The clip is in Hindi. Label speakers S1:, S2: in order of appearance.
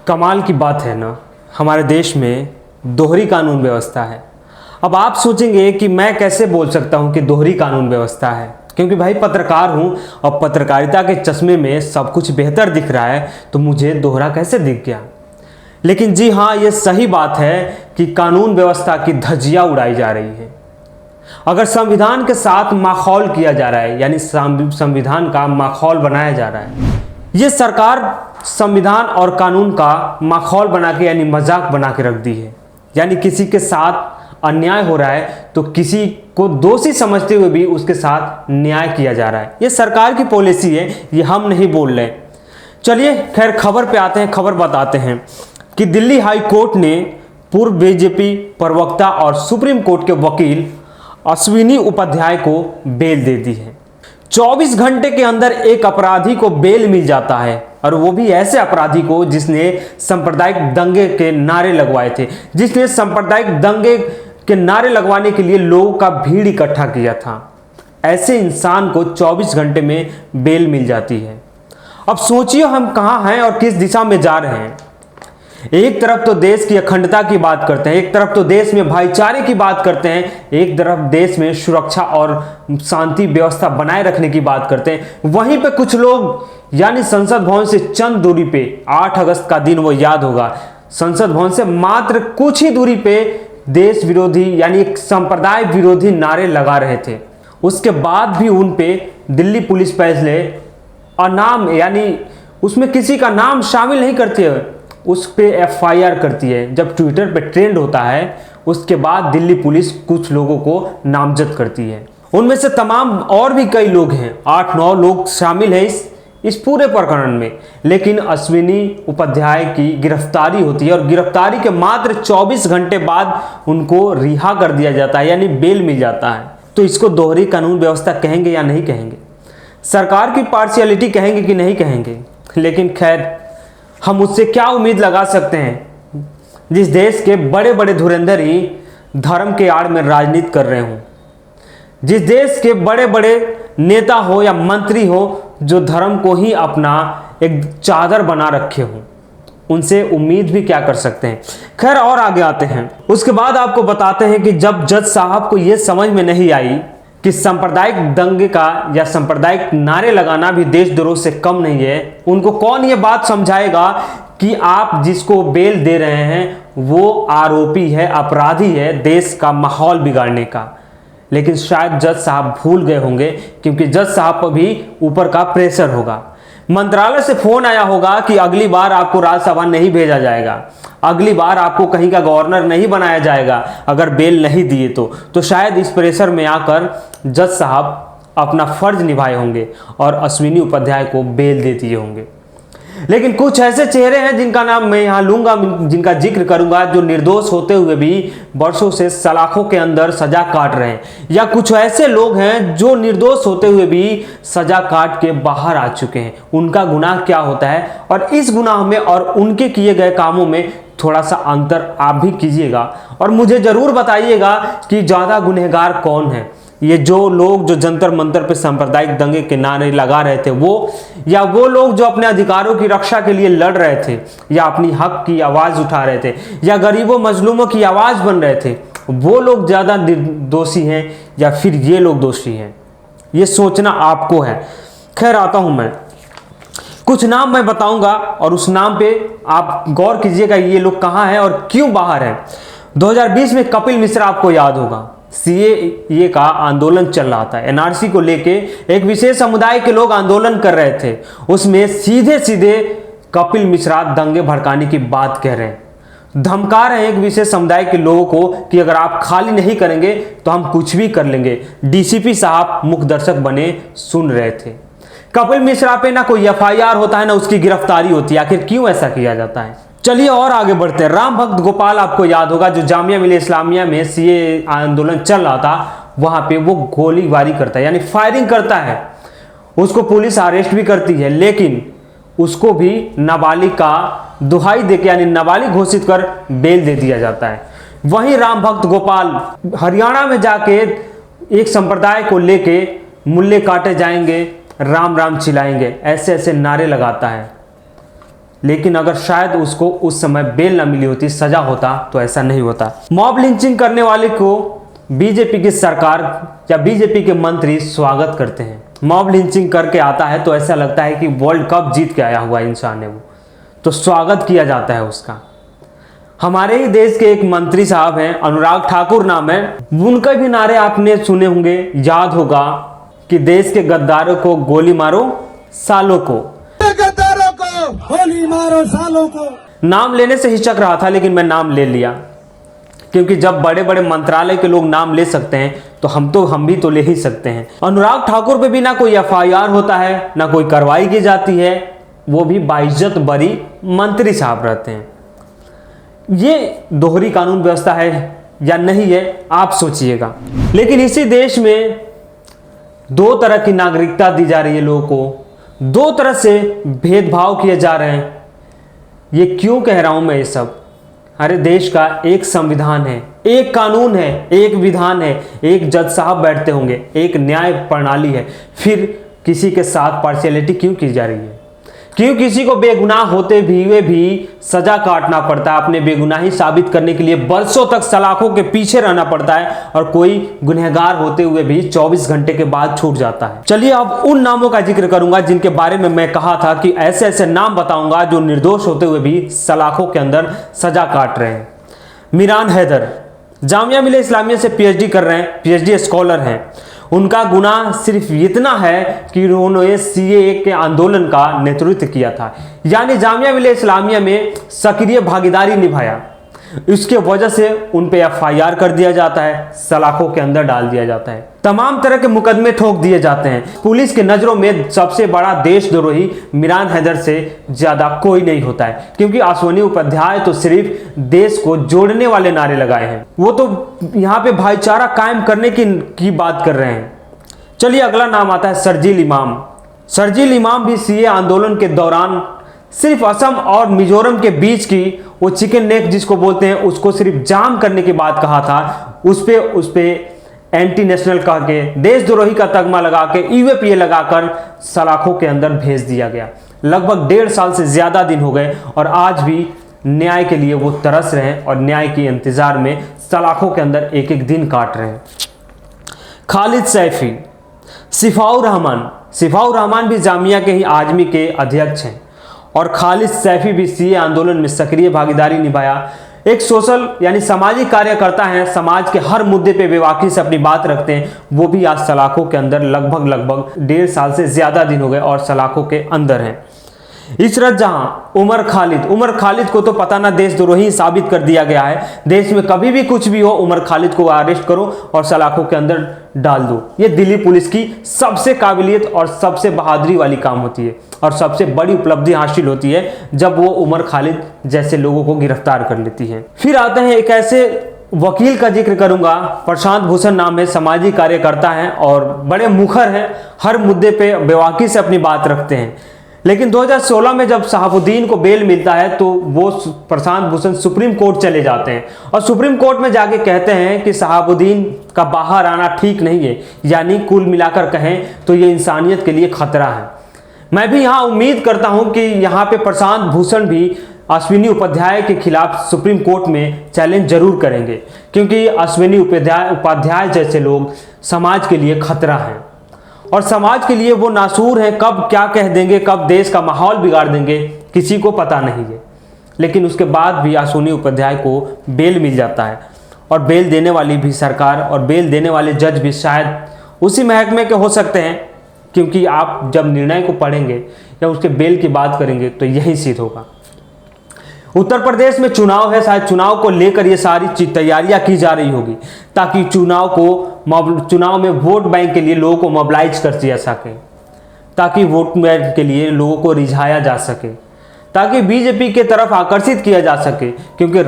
S1: कमाल की बात है ना, हमारे देश में दोहरी कानून व्यवस्था है। अब आप सोचेंगे कि मैं कैसे बोल सकता हूं कि दोहरी कानून व्यवस्था है, क्योंकि भाई पत्रकार हूं और पत्रकारिता के चश्मे में सब कुछ बेहतर दिख रहा है, तो मुझे दोहरा कैसे दिख गया। लेकिन जी हाँ, ये सही बात है कि कानून व्यवस्था की धज्जियां उड़ाई जा रही है। अगर संविधान के साथ माखौल किया जा रहा है, यानी संविधान का माखौल बनाया जा रहा है, ये सरकार संविधान और कानून का माखौल बना के यानी मजाक बना के रख दी है। यानी किसी के साथ अन्याय हो रहा है तो किसी को दोषी समझते हुए भी उसके साथ न्याय किया जा रहा है। ये सरकार की पॉलिसी है, ये हम नहीं बोल रहे। चलिए खैर खबर पे आते हैं। खबर बताते हैं कि दिल्ली हाई कोर्ट ने पूर्व बीजेपी प्रवक्ता और सुप्रीम कोर्ट के वकील अश्विनी उपाध्याय को बेल दे दी है। 24 घंटे के अंदर एक अपराधी को बेल मिल जाता है, और वो भी ऐसे अपराधी को जिसने सांप्रदायिक दंगे के नारे लगवाए थे, जिसने सांप्रदायिक दंगे के नारे लगवाने के लिए लोगों का भीड़ इकट्ठा किया था। ऐसे इंसान को 24 घंटे में बेल मिल जाती है। अब सोचिए हम कहाँ हैं और किस दिशा में जा रहे हैं। एक तरफ तो देश की अखंडता की बात करते हैं, एक तरफ तो देश में भाईचारे की बात करते हैं, एक तरफ देश में सुरक्षा और शांति व्यवस्था बनाए रखने की बात करते हैं। वहीं पे कुछ लोग यानी संसद भवन से चंद दूरी पे, 8 अगस्त का दिन वो याद होगा, संसद भवन से मात्र कुछ ही दूरी पे देश विरोधी यानी संप्रदाय विरोधी नारे लगा रहे थे। उसके बाद भी उन पे दिल्ली पुलिस पहले अनाम यानी उसमें किसी का नाम शामिल नहीं करती है, उस पे FIR करती है। जब ट्विटर पे ट्रेंड होता है उसके बाद दिल्ली पुलिस कुछ लोगों को नामजद करती है। उनमें से तमाम और भी कई लोग हैं, 8-9 लोग शामिल हैं इस पूरे प्रकरण में। लेकिन अश्विनी उपाध्याय की गिरफ्तारी होती है और गिरफ्तारी के मात्र 24 घंटे बाद उनको रिहा कर दिया जाता है, यानी बेल मिल जाता है। तो इसको दोहरी कानून व्यवस्था कहेंगे या नहीं कहेंगे? सरकार की पार्शियलिटी कहेंगे कि नहीं कहेंगे? लेकिन खैर हम उससे क्या उम्मीद लगा सकते हैं जिस देश के बड़े बड़े धुरंधर ही धर्म के आड़ में राजनीति कर रहे हों, जिस देश के बड़े बड़े नेता हो या मंत्री हो जो धर्म को ही अपना एक चादर बना रखे हों, उनसे उम्मीद भी क्या कर सकते हैं। खैर और आगे आते हैं। उसके बाद आपको बताते हैं कि जब जज साहब को यह समझ में नहीं आई कि सांप्रदायिक दंगे का या सांप्रदायिक नारे लगाना भी देशद्रोह से कम नहीं है, उनको कौन ये बात समझाएगा कि आप जिसको बेल दे रहे हैं वो आरोपी है, अपराधी है देश का माहौल बिगाड़ने का। लेकिन शायद जज साहब भूल गए होंगे, क्योंकि जज साहब पर भी ऊपर का प्रेशर होगा। मंत्रालय से फोन आया होगा कि अगली बार आपको राज्यसभा नहीं भेजा जाएगा, अगली बार आपको कहीं का गवर्नर नहीं बनाया जाएगा अगर बेल नहीं दिए तो शायद इस प्रेशर में आकर जज साहब अपना फर्ज निभाए होंगे और अश्विनी उपाध्याय को बेल दे दिए होंगे। लेकिन कुछ ऐसे चेहरे हैं जिनका नाम मैं यहाँ लूंगा, जिनका जिक्र करूंगा, जो निर्दोष होते हुए भी वर्षों से सलाखों के अंदर सजा काट रहे हैं, या कुछ ऐसे लोग हैं जो निर्दोष होते हुए भी सजा काट के बाहर आ चुके हैं। उनका गुनाह क्या होता है और इस गुनाह में और उनके किए गए कामों में थोड़ा सा अंतर आप भी कीजिएगा और मुझे जरूर बताइएगा कि ज्यादा गुनहगार कौन है। ये जो लोग जो जंतर मंतर पे सांप्रदायिक दंगे के नारे लगा रहे थे वो, या वो लोग जो अपने अधिकारों की रक्षा के लिए लड़ रहे थे, या अपनी हक की आवाज उठा रहे थे, या गरीबों मजलूमों की आवाज बन रहे थे, वो लोग ज्यादा दोषी हैं या फिर ये लोग दोषी हैं? ये सोचना आपको है। खैर आता हूं मैं, कुछ नाम मैं बताऊंगा और उस नाम पे आप गौर कीजिएगा ये लोग कहां हैं और क्यों बाहर हैं। 2020 में कपिल मिश्रा आपको याद होगा, CAA का आंदोलन चल रहा था, NRC को लेके एक विशेष समुदाय के लोग आंदोलन कर रहे थे। उसमें सीधे सीधे कपिल मिश्रा दंगे भड़काने की बात कह रहे हैं, धमका रहे हैं एक विशेष समुदाय के लोगों को कि अगर आप खाली नहीं करेंगे तो हम कुछ भी कर लेंगे। DCP साहब मुख्य दर्शक बने सुन रहे थे। कपिल मिश्रा पे ना कोई FIR होता है ना उसकी गिरफ्तारी होती है, आखिर क्यों ऐसा किया जाता है? चलिए और आगे बढ़ते हैं। राम भक्त गोपाल आपको याद होगा, जो जामिया मिलिया इस्लामिया में CAA आंदोलन चल रहा था, वहां पे वो गोलीबारी करता है यानी फायरिंग करता है। उसको पुलिस अरेस्ट भी करती है, लेकिन उसको भी नाबालिग का दुहाई देके यानी नाबालिग घोषित कर बेल दे दिया जाता है। वहीं राम भक्त गोपाल हरियाणा में जाके एक संप्रदाय को लेके मुल्ले काटे जाएंगे, राम राम चिल्लाएंगे, ऐसे ऐसे नारे लगाता है। लेकिन अगर शायद उसको उस समय बेल ना मिली होती, सजा होता, तो ऐसा नहीं होता। मॉब लिंचिंग करने वाले को बीजेपी की सरकार या बीजेपी के मंत्री स्वागत करते हैं। मॉब लिंचिंग करके आता है तो ऐसा लगता है कि वर्ल्ड कप जीत के आया हुआ इंसान है वो, तो स्वागत किया जाता है उसका। हमारे ही देश के एक मंत्री साहब हैं, अनुराग ठाकुर नाम है, उनके भी नारे आपने सुने होंगे, याद होगा कि देश के गद्दारों को गोली मारो सालों को,
S2: गद्दारों को गोली मारो सालों को।
S1: नाम लेने से हिचक रहा था लेकिन मैं नाम ले लिया, क्योंकि जब बड़े बड़े मंत्रालय के लोग नाम ले सकते हैं तो हम भी तो ले ही सकते हैं। अनुराग ठाकुर पे भी ना कोई FIR होता है, ना कोई कार्रवाई की जाती है, वो भी बाइज्जत बरी मंत्री साहब रहते हैं। ये दोहरी कानून व्यवस्था है या नहीं है, आप सोचिएगा। लेकिन इसी देश में दो तरह की नागरिकता दी जा रही है लोगों को, दो तरह से भेदभाव किए जा रहे हैं। ये क्यों कह रहा हूं मैं ये सब? अरे देश का एक संविधान है, एक कानून है, एक विधान है, एक जज साहब बैठते होंगे, एक न्याय प्रणाली है, फिर किसी के साथ पार्शियलिटी क्यों की जा रही है? क्यों किसी को बेगुनाह होते हुए भी सजा काटना पड़ता है? अपने बेगुनाही साबित करने के लिए बरसों तक सलाखों के पीछे रहना पड़ता है, और कोई गुनहगार होते हुए भी 24 घंटे के बाद छूट जाता है। चलिए अब उन नामों का जिक्र करूंगा जिनके बारे में मैं कहा था कि ऐसे ऐसे नाम बताऊंगा जो निर्दोष होते हुए भी सलाखों के अंदर सजा काट रहे हैं। मीरान हैदर जामिया मिलिया इस्लामिया से PhD कर रहे हैं, PhD स्कॉलर हैं। उनका गुनाह सिर्फ इतना है कि उन्होंने CAA के आंदोलन का नेतृत्व किया था, यानी जामिया मिलिया इस्लामिया में सक्रिय भागीदारी निभाया। इसके वजह से उन पे FIR कर दिया जाता है, सलाखों के अंदर डाल दिया जाता है, तमाम तरह के मुकदमे ठोक दिए जाते हैं। पुलिस के नजरों में सबसे बड़ा देशद्रोही मीरान हैदर से ज्यादा कोई नहीं होता है, क्योंकि अश्विनी उपाध्याय तो सिर्फ देश को जोड़ने वाले नारे लगाए हैं, वो तो यहाँ पे भाईचारा कायम करने की बात कर रहे हैं। चलिए अगला नाम आता है शर्जील इमाम। शर्जील इमाम भी CAA आंदोलन के दौरान सिर्फ असम और मिजोरम के बीच की वो चिकन नेक जिसको बोलते हैं, उसको सिर्फ जाम करने की बात कहा था। उस पे एंटी नेशनल कह के, देशद्रोही का तगमा लगा के, UAPA लगाकर सलाखों के अंदर भेज दिया गया। लगभग 1.5 साल से ज्यादा दिन हो गए और आज भी न्याय के लिए वो तरस रहे हैं और न्याय के इंतजार में सलाखों के अंदर एक एक दिन काट रहे हैं। खालिद सैफी, सिफाउर रहमान भी जामिया के ही आजमी के अध्यक्ष हैं, और खालिद सैफी भी CAA आंदोलन में सक्रिय भागीदारी निभाया। एक सोशल यानी सामाजिक कार्यकर्ता हैं, समाज के हर मुद्दे पे बेबाकी से अपनी बात रखते हैं। वो भी आज सलाखों के अंदर लगभग 1.5 साल से ज्यादा दिन हो गए और सलाखों के अंदर हैं। इशरत जहां, उमर खालिद को तो पता ना देशद्रोही साबित कर दिया गया है। देश में कभी भी कुछ भी हो, उमर खालिद को अरेस्ट करो और सलाखों के अंदर डाल दो। ये दिल्ली पुलिस की सबसे काबिलियत और सबसे बहादुरी वाली काम होती है, और सबसे बड़ी उपलब्धि हासिल होती है जब वो उमर खालिद जैसे लोगों को गिरफ्तार कर लेती है। फिर आते हैं एक ऐसे वकील का जिक्र करूंगा, प्रशांत भूषण नाम है, सामाजिक कार्यकर्ता हैं और बड़े मुखर हैं, हर मुद्दे पे बेबाकी से अपनी बात रखते हैं। लेकिन 2016 में जब शहाबुद्दीन को बेल मिलता है तो वो प्रशांत भूषण सुप्रीम कोर्ट चले जाते हैं, और सुप्रीम कोर्ट में जाके कहते हैं कि शहाबुद्दीन का बाहर आना ठीक नहीं है, यानी कुल मिलाकर कहें तो ये इंसानियत के लिए खतरा है। मैं भी यहाँ उम्मीद करता हूँ कि यहाँ पे प्रशांत भूषण भी अश्विनी उपाध्याय के खिलाफ सुप्रीम कोर्ट में चैलेंज जरूर करेंगे, क्योंकि अश्विनी उपाध्याय जैसे लोग समाज के लिए खतरा हैं, और समाज के लिए वो नासूर हैं। कब क्या कह देंगे, कब देश का माहौल बिगाड़ देंगे, किसी को पता नहीं है। लेकिन उसके बाद भी अश्विनी उपाध्याय को बेल मिल जाता है, और बेल देने वाली भी सरकार और बेल देने वाले जज भी शायद उसी महकमे के हो सकते हैं, क्योंकि आप जब निर्णय को पढ़ेंगे या उसके बेल की बात करेंगे तो यही सिद्ध होगा। उत्तर प्रदेश में चुनाव है, शायद चुनाव को लेकर ये सारी तैयारियां की जा रही होगी, ताकि चुनाव में वोट बैंक के लिए लोगों को मोबिलाइज कर दिया सके, ताकि वोट बैंक के लिए लोगों को रिझाया जा सके, ताकि बीजेपी के तरफ आकर्षित किया जा सके, क्योंकि